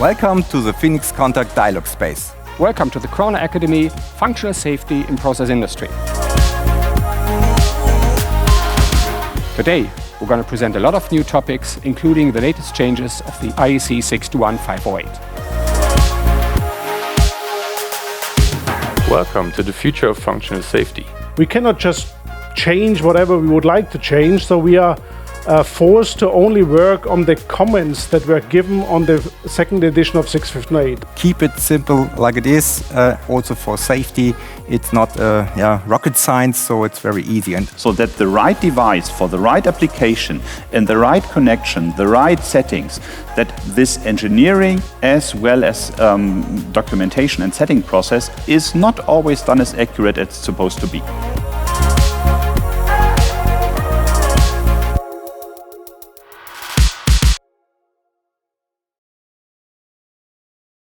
Welcome to the Phoenix Contact Dialog Space. Welcome to the Corner Academy, Functional Safety in Process Industry. Today, we're going to present a lot of new topics, including the latest changes of the IEC 621-508. Welcome to the future of functional safety. We cannot just change whatever we would like to change, so we are forced to only work on the comments that were given on the second edition of 615.8. Keep it simple like it is, also for safety. It's not rocket science, so it's very easy. And so that the right device for the right application and the right connection, the right settings, that this engineering as well as documentation and setting process is not always done as accurate as it's supposed to be.